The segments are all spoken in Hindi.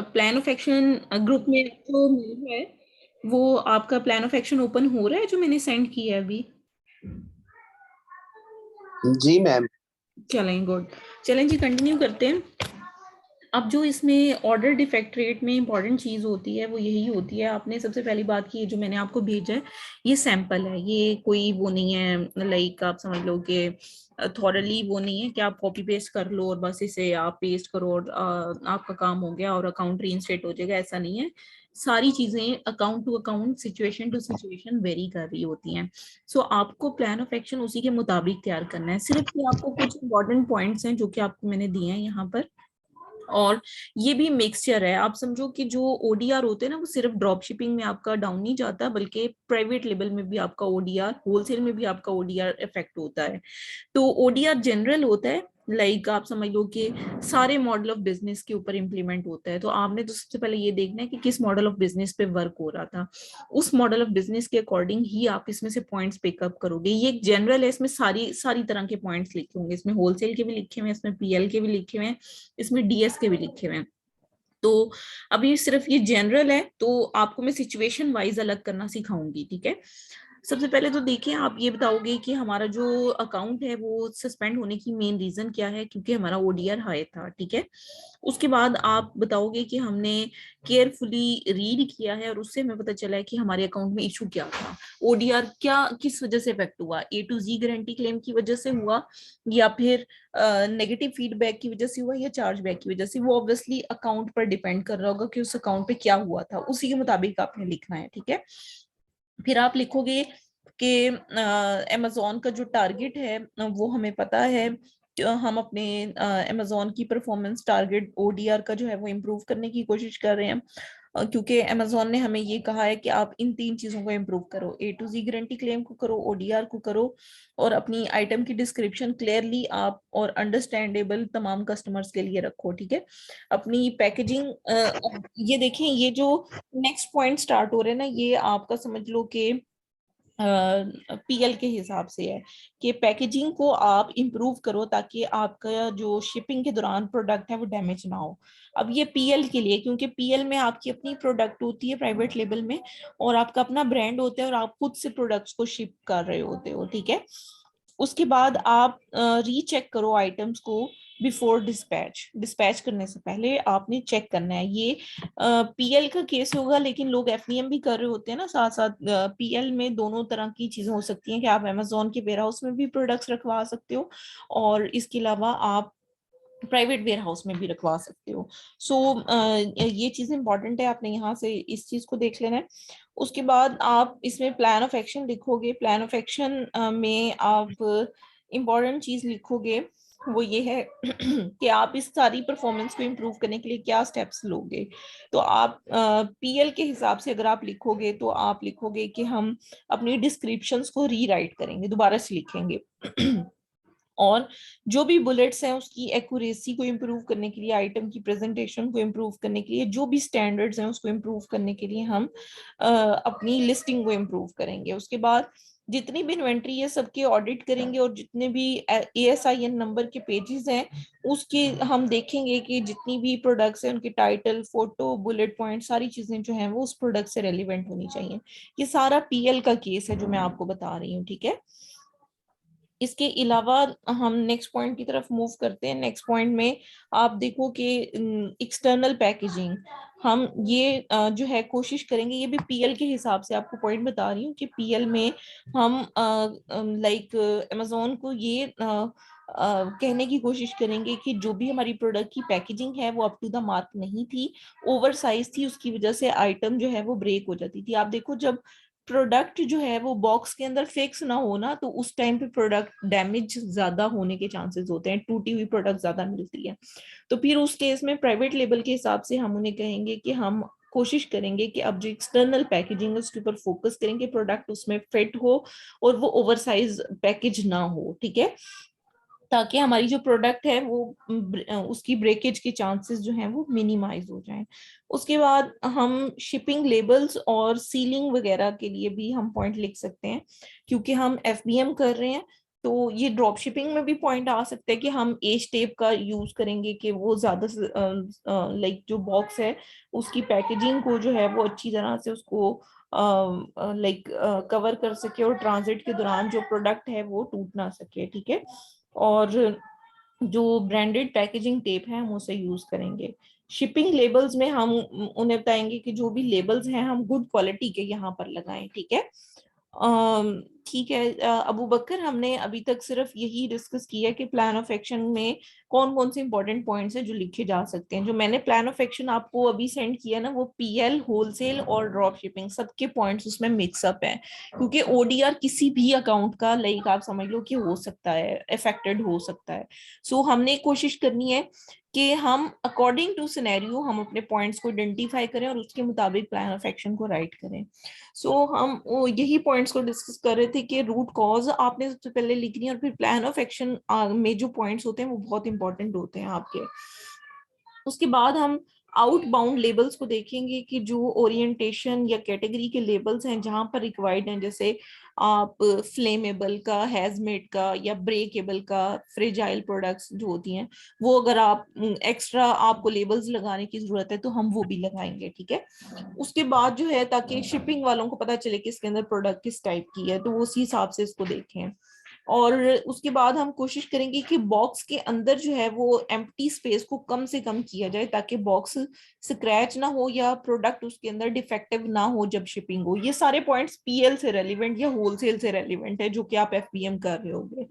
प्लान ऑफ एक्शन ग्रुप में जो मेल है, वो आपका प्लान ऑफ एक्शन ओपन हो रहा है जो मैंने सेंड किया है अभी? जी मैम। चलें, गुड। चलें जी, कंटिन्यू करते हैं। अब जो इसमें ऑर्डर डिफेक्ट रेट में इंपॉर्टेंट चीज होती है वो यही होती है। आपने सबसे पहली बात की, जो मैंने आपको भेजा है ये सैंपल है, ये कोई वो नहीं है, लाइक आप समझ लो कि थॉरली वो नहीं है कि आप कॉपी पेस्ट कर लो और बस इसे आप पेस्ट करो और आपका काम हो गया और अकाउंट रीइंस्टेट हो जाएगा। ऐसा नहीं है। सारी चीजें account to account, situation to situation vary कर रही होती हैं। सो आपको प्लान ऑफ एक्शन उसी के मुताबिक तैयार करना है। सिर्फ ये आपको कुछ इंपॉर्टेंट पॉइंट्स हैं जो कि आपको मैंने दिए हैं यहाँ पर। और ये भी मिक्सचर है। आप समझो कि जो ओडीआर होते हैं ना, वो सिर्फ ड्रॉप शिपिंग में आपका डाउन नहीं जाता, बल्कि प्राइवेट लेवल में भी आपका ओडीआर, होलसेल में भी आपका ओडीआर इफेक्ट होता है। तो ओडीआर जनरल होता है, लाइक आप समझ लो कि सारे मॉडल ऑफ बिजनेस के ऊपर इंप्लीमेंट होता है। तो आपने तो सबसे पहले ये देखना है कि किस मॉडल ऑफ बिजनेस पे वर्क हो रहा था, उस मॉडल ऑफ बिजनेस के अकॉर्डिंग ही आप इसमें से पॉइंट्स पिकअप करोगे। ये एक जनरल है, इसमें सारी सारी तरह के पॉइंट्स लिखे होंगे। इसमें होलसेल के भी लिखे हुए हैं, इसमें पीएल के भी लिखे हुए हैं, इसमें डीएस के भी लिखे हुए हैं। तो अभी सिर्फ ये जनरल है, तो आपको मैं सिचुएशन वाइज अलग करना सिखाऊंगी, ठीक है? सबसे पहले तो देखिए, आप ये बताओगे कि हमारा जो अकाउंट है वो सस्पेंड होने की मेन रीजन क्या है, क्योंकि हमारा ओडीआर हाई था, ठीक है? उसके बाद आप बताओगे कि हमने केयरफुली रीड किया है और उससे हमें पता चला है कि हमारे अकाउंट में इशू क्या था। ओडीआर क्या किस वजह से इफेक्ट हुआ, ए टू जी गारंटी क्लेम की वजह से हुआ, या फिर नेगेटिव फीडबैक की वजह से हुआ, या चार्ज बैक की वजह से? वो ऑब्वियसली अकाउंट पर डिपेंड कर रहा होगा कि उस अकाउंट पे क्या हुआ था, उसी के मुताबिक आपने लिखना है, ठीक है? फिर आप लिखोगे कि अमेजोन का जो टारगेट है वो हमें पता है कि हम अपने अमेजोन की परफॉर्मेंस टारगेट ओडीआर का जो है वो इम्प्रूव करने की कोशिश कर रहे हैं, क्योंकि अमेजोन ने हमें ये कहा है कि आप इन तीन चीजों को इम्प्रूव करो, ए टू जी गारंटी क्लेम को करो, ओडीआर को करो, और अपनी आइटम की डिस्क्रिप्शन क्लियरली आप और अंडरस्टैंडेबल तमाम कस्टमर्स के लिए रखो, ठीक है? अपनी पैकेजिंग, ये देखें, ये जो नेक्स्ट पॉइंट स्टार्ट हो रहे हैं ना, ये आपका समझ लो कि पीएल के हिसाब से है कि पैकेजिंग को आप इंप्रूव करो ताकि आपका जो शिपिंग के दौरान प्रोडक्ट है वो डैमेज ना हो। अब ये पीएल के लिए, क्योंकि पीएल में आपकी अपनी प्रोडक्ट होती है प्राइवेट लेवल में, और आपका अपना ब्रांड होता है और आप खुद से प्रोडक्ट्स को शिप कर रहे होते हो, ठीक है? उसके बाद आप रीचेक करो आइटम्स को बिफोर डिस्पैच। डिस्पैच करने से पहले आपने चेक करना है। ये पीएल का केस होगा, लेकिन लोग एफडीएम भी कर रहे होते हैं ना साथ साथ। पीएल में दोनों तरह की चीजें हो सकती हैं कि आप अमेजोन के वेयर हाउस में भी प्रोडक्ट्स रखवा सकते हो, और इसके अलावा आप प्राइवेट वेयर हाउस में भी रखवा सकते हो। सो ये चीज इंपॉर्टेंट है, आपने यहाँ से इस चीज को देख लेना है। उसके बाद आप इसमें प्लान ऑफ एक्शन लिखोगे। प्लान ऑफ एक्शन में आप इम्पोर्टेंट चीज लिखोगे, वो ये है कि आप इस सारी परफॉर्मेंस को इम्प्रूव करने के लिए क्या स्टेप्स लोगे। तो आप पीएल के हिसाब से अगर आप लिखोगे तो आप लिखोगे कि हम अपनी डिस्क्रिप्शंस को रीराइट करेंगे, दोबारा से लिखेंगे और जो भी बुलेट्स हैं उसकी एक्यूरेसी को इम्प्रूव करने के लिए, आइटम की प्रेजेंटेशन को इम्प्रूव करने के लिए, जो भी स्टैंडर्ड्स हैं उसको इम्प्रूव करने के लिए हम अपनी लिस्टिंग को इम्प्रूव करेंगे। उसके बाद जितनी भी इन्वेंट्री है सबके ऑडिट करेंगे, और जितने भी एएसआईएन नंबर के पेजेस हैं उसके हम देखेंगे कि जितनी भी प्रोडक्ट्स हैं उनके टाइटल, फोटो, बुलेट पॉइंट, सारी चीजें जो हैं वो उस प्रोडक्ट से रेलिवेंट होनी चाहिए। ये सारा पीएल का केस है जो मैं आपको बता रही हूँ, ठीक है? इसके अलावा हम नेक्स्ट पॉइंट की तरफ मूव करते हैं। नेक्स्ट पॉइंट में आप देखो कि एक्सटर्नल पैकेजिंग, हम ये जो है कोशिश करेंगे, ये भी पीएल के हिसाब से आपको पॉइंट बता रही हूँ कि पीएल में हम लाइक अमेजोन को ये कहने की कोशिश करेंगे कि जो भी हमारी प्रोडक्ट की पैकेजिंग है वो अप टू द मार्क नहीं थी, ओवर साइज थी, उसकी वजह से आइटम जो है वो ब्रेक हो जाती थी। आप देखो, जब प्रोडक्ट जो है वो बॉक्स के अंदर फिक्स ना हो ना, तो उस टाइम पे प्रोडक्ट डैमेज ज्यादा होने के चांसेस होते हैं, टूटी हुई प्रोडक्ट ज्यादा मिलती है। तो फिर उस केस में प्राइवेट लेबल के हिसाब से हम उन्हें कहेंगे कि हम कोशिश करेंगे कि अब जो एक्सटर्नल पैकेजिंग है उसके ऊपर फोकस करेंगे, प्रोडक्ट उसमें फिट हो और वो ओवर साइज पैकेज ना हो, ठीक है? ताकि हमारी जो प्रोडक्ट है वो उसकी ब्रेकेज के चांसेस जो हैं वो मिनिमाइज हो जाएं। उसके बाद हम शिपिंग लेबल्स और सीलिंग वगैरह के लिए भी हम पॉइंट लिख सकते हैं, क्योंकि हम एफबीएम कर रहे हैं तो ये ड्रॉप शिपिंग में भी पॉइंट आ सकता है कि हम एज टेप का यूज करेंगे कि वो ज्यादा लाइक जो बॉक्स है उसकी पैकेजिंग को जो है वो अच्छी तरह से उसको लाइक कवर कर सके और ट्रांजिट के दौरान जो प्रोडक्ट है वो टूट ना सके, ठीक है। और जो ब्रांडेड पैकेजिंग टेप है हम उसे यूज करेंगे। शिपिंग लेबल्स में हम उन्हें बताएंगे कि जो भी लेबल्स हैं हम गुड क्वालिटी के यहाँ पर लगाएं, ठीक है। ठीक है अबू बकर, हमने अभी तक सिर्फ यही डिस्कस किया कि प्लान ऑफ एक्शन में कौन कौन से इंपॉर्टेंट पॉइंट्स हैं जो लिखे जा सकते हैं। जो मैंने प्लान ऑफ एक्शन आपको अभी सेंड किया ना, वो पीएल, होलसेल और ड्रॉप शिपिंग सबके पॉइंट्स उसमें मिक्सअप है, क्योंकि ओडीआर किसी भी अकाउंट का लाइक आप समझ लो कि हो सकता है, अफेक्टेड हो सकता है। सो हमने कोशिश करनी है कि हम अकॉर्डिंग टू सिनेरियो हम अपने पॉइंट्स को आइडेंटिफाई करें और उसके मुताबिक प्लान ऑफ एक्शन को राइट करें। सो हम यही पॉइंट्स को डिस्कस कर रहे थे कि रूट कॉज आपने सबसे पहले लिखनी है और फिर प्लान ऑफ एक्शन में जो पॉइंट्स होते हैं वो बहुत इंपॉर्टेंट होते हैं आपके। उसके बाद हम आउटबाउंड लेबल्स को देखेंगे कि जो ओरिएंटेशन या कैटेगरी के लेबल्स हैं जहां पर रिक्वायर्ड हैं, जैसे आप फ्लेमेबल का, हैजमेट का या ब्रेकेबल का, फ्रेजाइल प्रोडक्ट्स जो होती हैं वो अगर आप एक्स्ट्रा आपको लेबल्स लगाने की जरूरत है तो हम वो भी लगाएंगे, ठीक है। उसके बाद जो है ताकि शिपिंग वालों को पता चले कि इसके अंदर प्रोडक्ट किस टाइप की है तो वो उसी हिसाब से इसको देखें। और उसके बाद हम कोशिश करेंगे कि बॉक्स के अंदर जो है वो एम्प्टी स्पेस को कम से कम किया जाए ताकि बॉक्स स्क्रैच ना हो या प्रोडक्ट उसके अंदर डिफेक्टिव ना हो जब शिपिंग हो। ये सारे पॉइंट्स पीएल से रेलिवेंट या होलसेल से रेलिवेंट है जो कि आप एफपीएम कर रहे होगे,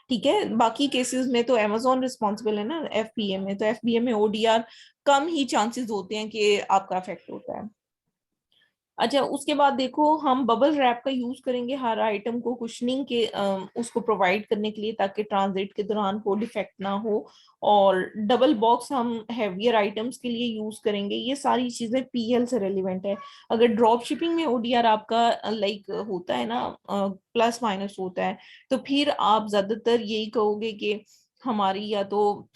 ठीक है। बाकी केसेस में तो अमेजोन रिस्पॉन्सिबल है ना एफपीएम में, तो एफपीएम में ओडीआर कम ही चांसेस होते हैं कि आपका अफेक्ट होता है। अच्छा, उसके बाद देखो हम बबल रैप का यूज करेंगे हर आइटम को कुशनिंग के उसको प्रोवाइड करने के लिए ताकि ट्रांजिट के दौरान कोई डिफेक्ट ना हो। और डबल बॉक्स हम हैवियर आइटम्स के लिए यूज करेंगे। ये सारी चीजें पीएल से रेलिवेंट है। अगर ड्रॉप शिपिंग में ओडीआर आपका लाइक होता है ना प्लस माइनस होता है, तो फिर आप ज्यादातर यही कहोगे कि हमारी या तो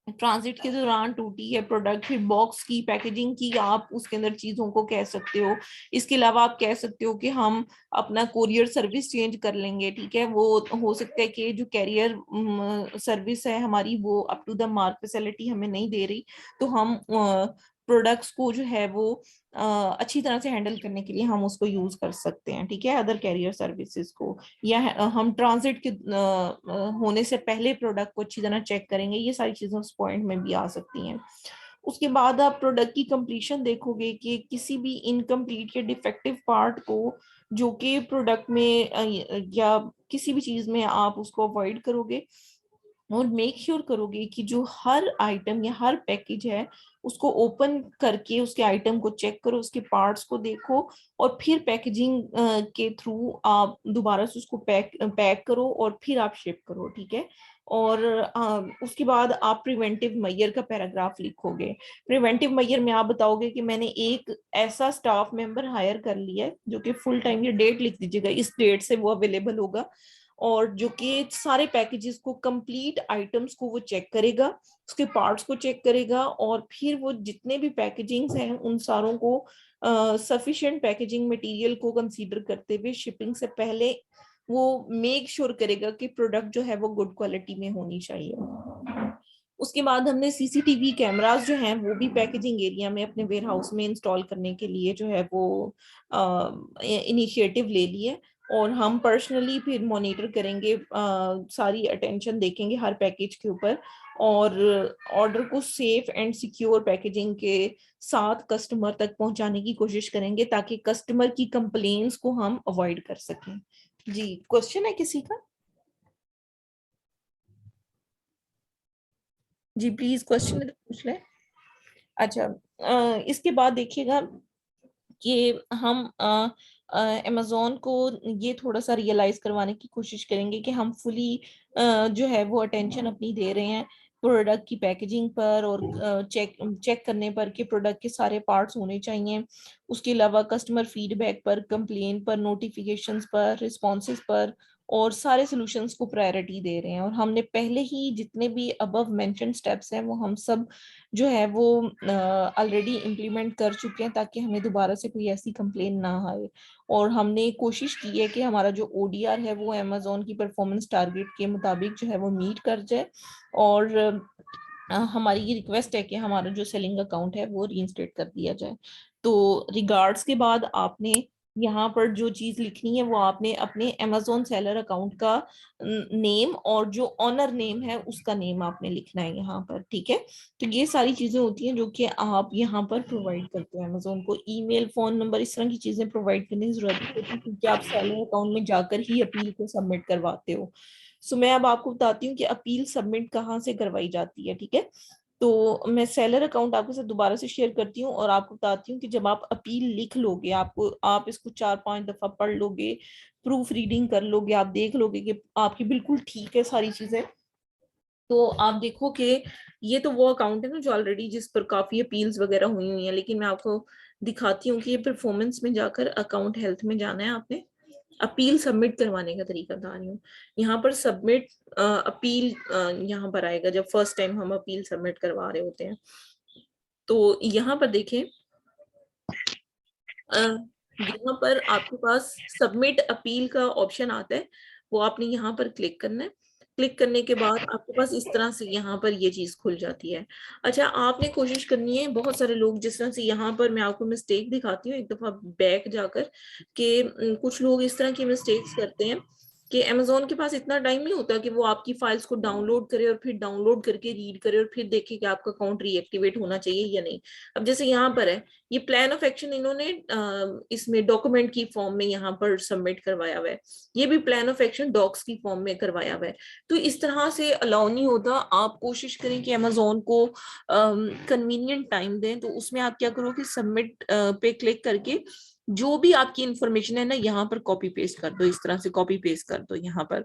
ट्रांजिट के दौरान टूटी है प्रोडक्ट, फिर बॉक्स की पैकेजिंग की आप उसके अंदर चीजों को कह सकते हो। इसके अलावा आप कह सकते हो कि हम अपना कोरियर सर्विस चेंज कर लेंगे, ठीक है। वो हो सकता है कि जो कैरियर सर्विस है हमारी वो up to the mark facility हमें नहीं दे रही, तो हम प्रोडक्ट्स को जो है वो अच्छी तरह से हैंडल करने के लिए हम उसको यूज कर सकते हैं, ठीक है, अदर कैरियर सर्विसेज को। या हम ट्रांजिट के होने से पहले प्रोडक्ट को अच्छी तरह चेक करेंगे। ये सारी चीजें उस पॉइंट में भी आ सकती हैं। उसके बाद आप प्रोडक्ट की कंप्लीशन देखोगे कि किसी भी इनकम्प्लीट या डिफेक्टिव पार्ट को जो कि प्रोडक्ट में या किसी भी चीज में आप उसको अवॉइड करोगे और मेक श्योर करोगे कि जो हर आइटम या हर पैकेज है उसको ओपन करके उसके आइटम को चेक करो, उसके पार्ट्स को देखो और फिर पैकेजिंग के थ्रू आप दोबारा से उसको पैक करो और फिर आप शिप करो, ठीक है। और उसके बाद आप प्रिवेंटिव मेजर का पैराग्राफ लिखोगे। प्रिवेंटिव मेजर में आप बताओगे कि मैंने एक ऐसा स्टाफ मेंबर हायर कर लिया है जो कि फुल टाइम, ये डेट लिख दीजिएगा, इस डेट से वो अवेलेबल होगा और जो कि सारे पैकेजेस को, कंप्लीट आइटम्स को वो चेक करेगा, उसके पार्ट्स को चेक करेगा और फिर वो जितने भी पैकेजिंग्स हैं उन सारों को सफिशिएंट पैकेजिंग मटेरियल को कंसीडर करते हुए शिपिंग से पहले वो मेक श्योर करेगा कि प्रोडक्ट जो है वो गुड क्वालिटी में होनी चाहिए। उसके बाद हमने सीसीटीवी कैमरास जो हैं वो भी पैकेजिंग एरिया में अपने वेयर हाउस में इंस्टॉल करने के लिए जो है वो इनिशिएटिव ले लिए और हम पर्सनली फिर मॉनिटर करेंगे, सारी अटेंशन देखेंगे हर पैकेज के ऊपर और ऑर्डर को सेफ एंड सिक्योर पैकेजिंग के साथ कस्टमर तक पहुंचाने की कोशिश करेंगे ताकि कस्टमर की कंप्लेंट्स को हम अवॉइड कर सकें। जी, क्वेश्चन है किसी का? जी प्लीज क्वेश्चन पूछ ले। अच्छा, इसके बाद देखिएगा कि हम अमेजोन को ये थोड़ा सा रियलाइज करवाने की कोशिश करेंगे कि हम फुली जो है वो अटेंशन अपनी दे रहे हैं प्रोडक्ट की पैकेजिंग पर और चेक चेक करने पर कि प्रोडक्ट के सारे पार्ट्स होने चाहिए। उसके अलावा कस्टमर फीडबैक पर, कंप्लेन पर, नोटिफिकेशंस पर, रिस्पॉन्सेज पर और सारे सॉल्यूशंस को प्रायोरिटी दे रहे हैं। और हमने पहले ही जितने भी अबव मेंशन स्टेप्स हैं वो हम सब जो है वो ऑलरेडी इम्प्लीमेंट कर चुके हैं, ताकि हमें दोबारा से कोई ऐसी कंप्लेन ना आए। और हमने कोशिश की है कि हमारा जो ओडीआर है वो अमेजोन की परफॉर्मेंस टारगेट के मुताबिक जो है वो मीट कर जाए। और हमारी ये रिक्वेस्ट है कि हमारा जो सेलिंग अकाउंट है वो रीइंस्टेट कर दिया जाए। तो रिगार्ड्स के बाद आपने यहाँ पर जो चीज लिखनी है वो आपने अपने अमेजोन सेलर अकाउंट का नेम और जो ऑनर नेम है उसका नेम आपने लिखना है यहाँ पर, ठीक है। तो ये सारी चीजें होती हैं जो कि आप यहाँ पर प्रोवाइड करते हो अमेजोन को। ईमेल, फोन नंबर, इस तरह की चीजें प्रोवाइड करने की जरूरत नहीं होती, क्योंकि आप सेलर अकाउंट में जाकर ही अपील को सबमिट करवाते हो। सो मैं अब आपको बताती हूँ कि अपील सबमिट कहाँ से करवाई जाती है, ठीक है। तो मैं सेलर अकाउंट आपके साथ दोबारा से शेयर करती हूँ और आपको बताती हूँ कि जब आप अपील लिख लोगे, आपको आप इसको 4-5 दफा पढ़ लोगे, प्रूफ रीडिंग कर लोगे, आप देख लोगे कि आपकी बिल्कुल ठीक है सारी चीजें, तो आप देखो कि ये तो वो अकाउंट है ना जो ऑलरेडी जिस पर काफी अपील्स वगैरह हुई हुई हैं। लेकिन मैं आपको दिखाती हूँ कि ये परफॉर्मेंस में जाकर अकाउंट हेल्थ में जाना है आपने, अपील सबमिट करवाने का तरीका बता रही हूँ। यहाँ पर सबमिट अपील यहाँ पर आएगा जब फर्स्ट टाइम हम अपील सबमिट करवा रहे होते हैं। तो यहाँ पर देखें, यहाँ पर आपके पास सबमिट अपील का ऑप्शन आता है, वो आपने यहाँ पर क्लिक करना है। क्लिक करने के बाद आपके पास इस तरह से यहाँ पर ये चीज खुल जाती है। अच्छा, आपने कोशिश करनी है, बहुत सारे लोग जिस तरह से यहाँ पर मैं आपको मिस्टेक दिखाती हूँ एक दफा बैक जाकर, कि कुछ लोग इस तरह की मिस्टेक्स करते हैं कि अमेजोन के पास इतना टाइम नहीं होता कि वो आपकी फाइल्स को डाउनलोड करे और फिर डाउनलोड करके रीड करे और फिर देखे कि आपका अकाउंट रीएक्टिवेट होना चाहिए या नहीं। अब जैसे यहाँ पर है, ये प्लान ऑफ एक्शन इन्होंने इसमें डॉक्यूमेंट की फॉर्म में यहाँ पर सबमिट करवाया हुआ है, ये भी प्लान ऑफ एक्शन डॉक्स की फॉर्म में करवाया हुआ है। तो इस तरह से अलाउ नहीं होता। आप कोशिश करें कि अमेजोन को कन्वीनियंट टाइम दें, तो उसमें आप क्या करो कि सबमिट पे क्लिक करके जो भी आपकी इंफॉर्मेशन है ना यहाँ पर कॉपी पेस्ट कर दो, इस तरह से कॉपी पेस्ट कर दो, यहाँ पर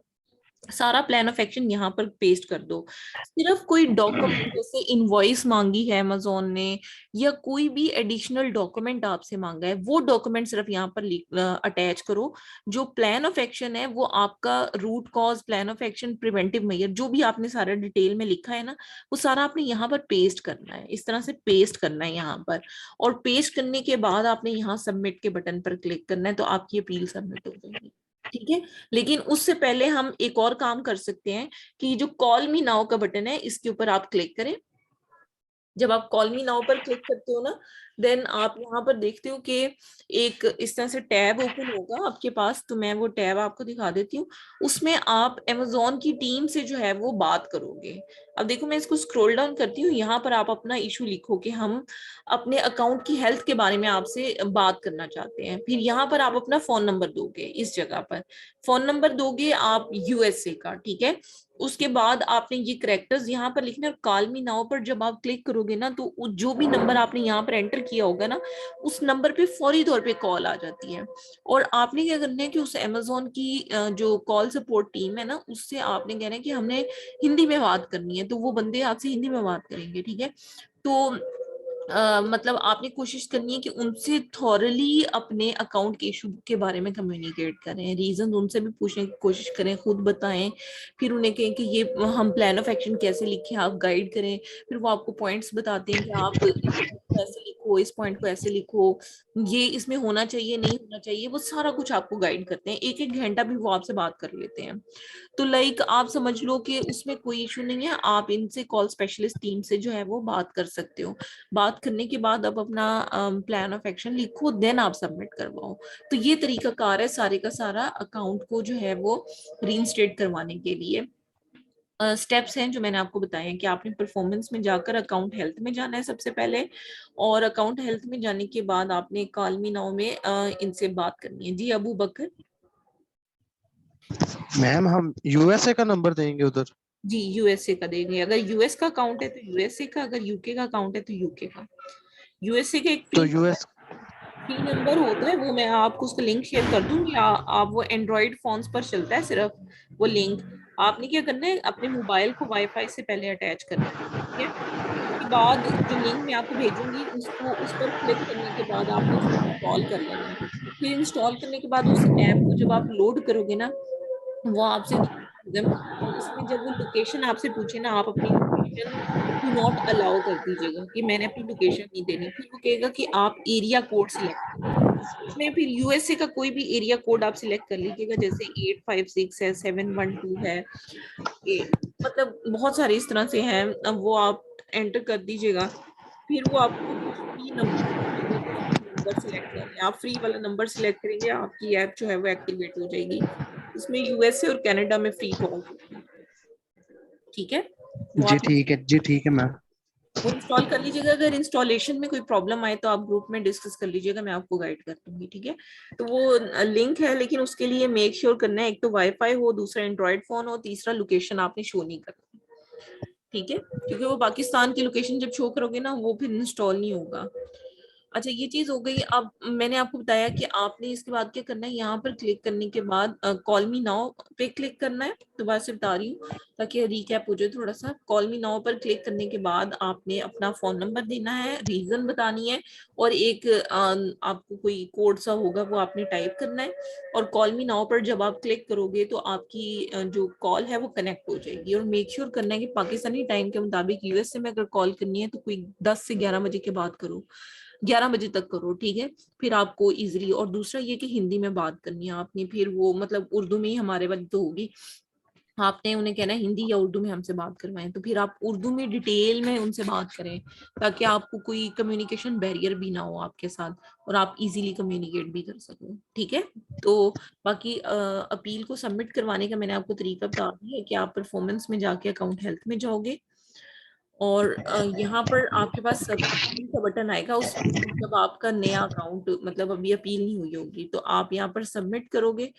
सारा प्लान ऑफ एक्शन यहाँ पर पेस्ट कर दो। सिर्फ कोई डॉक्यूमेंट जैसे इनवॉइस मांगी है अमेजोन ने या कोई भी एडिशनल डॉक्यूमेंट आपसे मांगा है, वो डॉक्यूमेंट सिर्फ यहाँ पर अटैच करो। जो प्लान ऑफ एक्शन है वो आपका root cause, plan of action, preventive measure, जो भी आपने सारा डिटेल में लिखा है ना वो सारा आपने यहाँ पर पेस्ट करना है, इस तरह से पेस्ट करना है यहाँ पर। और पेस्ट करने के बाद आपने यहाँ सबमिट के बटन पर क्लिक करना है, तो आपकी अपील सबमिट हो जाएगी, ठीक है। लेकिन उससे पहले हम एक और काम कर सकते हैं कि जो कॉल मी नाउ का बटन है इसके ऊपर आप क्लिक करें। जब आप कॉल मी नाउ पर क्लिक करते हो ना, देन आप यहाँ पर देखते हो कि एक इस तरह से टैब ओपन होगा आपके पास। तो मैं वो टैब आपको दिखा देती हूँ, उसमें आप अमेजोन की टीम से जो है वो बात करोगे। अब देखो मैं इसको स्क्रॉल डाउन करती हूँ, यहाँ पर आप अपना इशू लिखो कि हम अपने अकाउंट की हेल्थ के बारे में आपसे बात करना चाहते हैं। फिर यहाँ पर आप अपना फोन नंबर दोगे, इस जगह पर फोन नंबर दोगे आप यूएसए का, ठीक है। उसके बाद आपने ये करेक्टर्स यहाँ पर लिखने, और कॉल मी नाउ पर जब आप क्लिक करोगे ना तो जो भी नंबर आपने यहाँ पर एंटर किया होगा ना उस नंबर पे फौरी तौर पे कॉल आ जाती है। और आपने क्या करना है कि उस अमेजोन की जो कॉल सपोर्ट टीम है ना उससे आपने कहना है कि हमने हिंदी में बात करनी है, तो वो बंदे आपसे हिंदी में बात करेंगे, ठीक है। तो मतलब आपने कोशिश करनी है कि उनसे थॉरली अपने अकाउंट के इशू के बारे में कम्युनिकेट करें, रीजन उनसे भी पूछने की कोशिश करें, खुद बताएं। फिर उन्हें कहें कि ये हम प्लान ऑफ एक्शन कैसे लिखें, आप गाइड करें। फिर वो आपको पॉइंट्स बताते हैं कि आप इस पॉइंट को ऐसे लिखो, इस पॉइंट को ऐसे लिखो, ये इसमें होना चाहिए, नहीं होना चाहिए, वो सारा कुछ आपको गाइड करते हैं। एक एक घंटा भी वो आपसे बात कर लेते हैं। तो लाइक आप समझ लो कि उसमें कोई इशू नहीं है, आप इनसे कॉल स्पेशलिस्ट टीम से जो है वो बात कर सकते हो। बात करने के बाद अब अपना प्लान ऑफ एक्शन लिखो, देन आप सबमिट करवाओ। तो ये तरीका कार है सारे का सारा अकाउंट को जो है वो रीइंस्टेट करवाने के लिए। स्टेप्स हैं जो मैंने आपको बताए हैं कि आपने परफॉर्मेंस में जाकर अकाउंट हेल्थ में जाना है सबसे पहले, और अकाउंट हेल्थ में जाने के बाद आपने कॉल मी नाउ में इनसे बात करनी है। जी अबू बकर। मैम हम यूएसए का नंबर देंगे उधर। जी यूएसए का देंगे, अगर यूएस का अकाउंट है तो यूएसए का, अगर यूके का अकाउंट है तो यूके का। यूएसए का एक तो पिन यूएस पिन नंबर होता है, वो मैं आपको उसका लिंक शेयर कर दूंगी। आप वो एंड्रॉइड फोन्स पर चलता है सिर्फ वो लिंक। आपने क्या करना है, अपने मोबाइल को वाईफाई से पहले अटैच करना है, ठीक है। उसके बाद जो लिंक मैं आपको भेजूंगी उसको उस पर क्लिक करने के बाद आपने उसको इंस्टॉल कर लेना है। फिर इंस्टॉल करने के बाद उस ऐप को जब आप लोड करोगे ना, वो आपसे इसमें जब वो लोकेशन आपसे पूछे ना, आप अपनी लोकेशन डू नॉट अलाउ कर दीजिएगा कि मैंने अपनी लोकेशन नहीं देनी। फिर वो कहेगा कि आप एरिया कोड सिलेक्ट करें। इसमें फिर यूएसए का कोई भी एरिया कोड आप सिलेक्ट कर लीजिएगा, जैसे 856 है, 712 है, मतलब बहुत सारे इस तरह से हैं। अब वो आप एंटर कर दीजिएगा। फिर वो आपको कुछ फ्री नंबर पूछेगा कि आप नंबर सिलेक्ट करें। आप फ्री वाला नंबर सिलेक्ट करेंगे, आपकी ऐप जो है वो एक्टिवेट हो जाएगी। इसमें यूएसए और कनाडा में फ्री कॉल होती है। ठीक है, वो जी आप ठीक है, जी ठीक है मैम। वो इंस्टॉल कर लीजिएगा। अगर इंस्टॉलेशन में कोई प्रॉब्लम आए तो आप ग्रुप में डिस्कस कर लीजिएगा, मैं आपको गाइड कर दूंगी। ठीक है, तो वो लिंक है, लेकिन उसके लिए मेक श्योर करना है एक तो वाईफाई हो, दूसरा एंड्रॉइड फोन हो, तीसरा लोकेशन आपने शो नहीं करना। ठीक है, क्योंकि वो पाकिस्तान की लोकेशन जब शो करोगे ना, वो फिर इंस्टॉल नहीं होगा। अच्छा, ये चीज हो गई। अब मैंने आपको बताया कि आपने इसके बाद क्या करना है, यहाँ पर क्लिक करने के बाद कॉल मी नाउ पे क्लिक करना है। दोबारा से बता रही हूँ ताकि रिकैप हो जाए थोड़ा सा। कॉल मी नाउ पर क्लिक करने के बाद आपने अपना फोन नंबर देना है, रीजन बतानी है, और एक आपको कोई कोड सा होगा वो आपने टाइप करना है। और कॉल मी नाउ पर जब आप क्लिक करोगे तो आपकी जो कॉल है वो कनेक्ट हो जाएगी। और मेक श्योर करना है कि पाकिस्तानी टाइम के मुताबिक यूएसए में अगर कॉल करनी है तो कोई 10 से 11 बजे के बाद करो, 11 बजे तक करो। ठीक है, फिर आपको इजीली। और दूसरा ये कि हिंदी में बात करनी है आपने, फिर वो मतलब उर्दू में ही हमारे वाली तो होगी, आपने उन्हें कहना है हिंदी या उर्दू में हमसे बात करवाएं, तो फिर आप उर्दू में डिटेल में उनसे बात करें, ताकि आपको कोई कम्युनिकेशन बैरियर भी ना हो आपके साथ, और आप इजीली कम्युनिकेट भी कर सको। ठीक है, तो बाकी अपील को सबमिट करवाने का मैंने आपको तरीका बता दिया है कि आप परफॉर्मेंस में जाके अकाउंट हेल्थ में जाओगे, और यहाँ पर आपके पास सब अपील का बटन आएगा। उस जब आपका नया अकाउंट मतलब अभी अपील नहीं हुई होगी तो आप यहाँ पर सबमिट करोगे।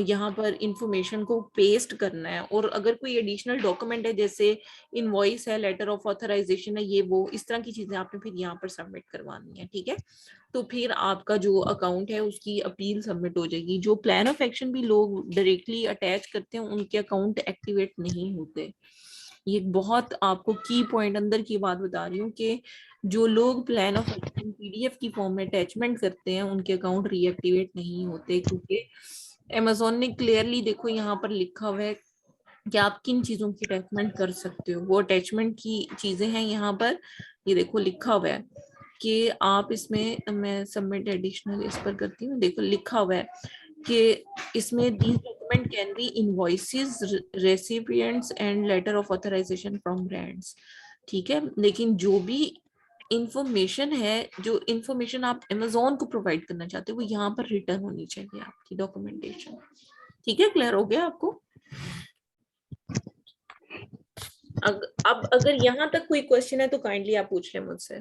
यहाँ पर इंफॉर्मेशन को पेस्ट करना है, और अगर कोई एडिशनल डॉक्यूमेंट है जैसे इनवॉइस है, लेटर ऑफ ऑथराइजेशन है, ये वो इस तरह की चीजें आपने फिर यहाँ पर सबमिट करवानी है। ठीक है, तो फिर आपका जो अकाउंट है उसकी अपील सबमिट हो जाएगी। जो प्लान ऑफ एक्शन भी लोग डायरेक्टली अटैच करते हैं उनके अकाउंट एक्टिवेट नहीं होते। ये बहुत आपको की पॉइंट अंदर की बात बता रही हूँ कि जो लोग प्लान ऑफ एक्शन पीडीएफ की फॉर्म में अटैचमेंट करते हैं उनके अकाउंट रीएक्टिवेट नहीं होते, क्योंकि अमेजोन ने क्लियरली देखो यहाँ पर लिखा हुआ है कि आप किन चीजों की अटैचमेंट कर सकते हो। वो अटैचमेंट की चीजें हैं यहाँ पर, ये देखो लिखा हुआ है कि आप इसमें, मैं सबमिट एडिशनल इस पर करती हूँ, देखो लिखा हुआ है कि इसमें these document can be invoices, recipients and letter of authorization from brands. ठीक है, लेकिन जो भी इंफॉर्मेशन है, जो इंफॉर्मेशन आप अमेजोन को प्रोवाइड करना चाहते हो, वो यहाँ पर रिटर्न होनी चाहिए आपकी डॉक्यूमेंटेशन। ठीक है, क्लियर हो गया आपको? अब अगर यहाँ तक कोई क्वेश्चन है तो काइंडली आप पूछ लें मुझसे।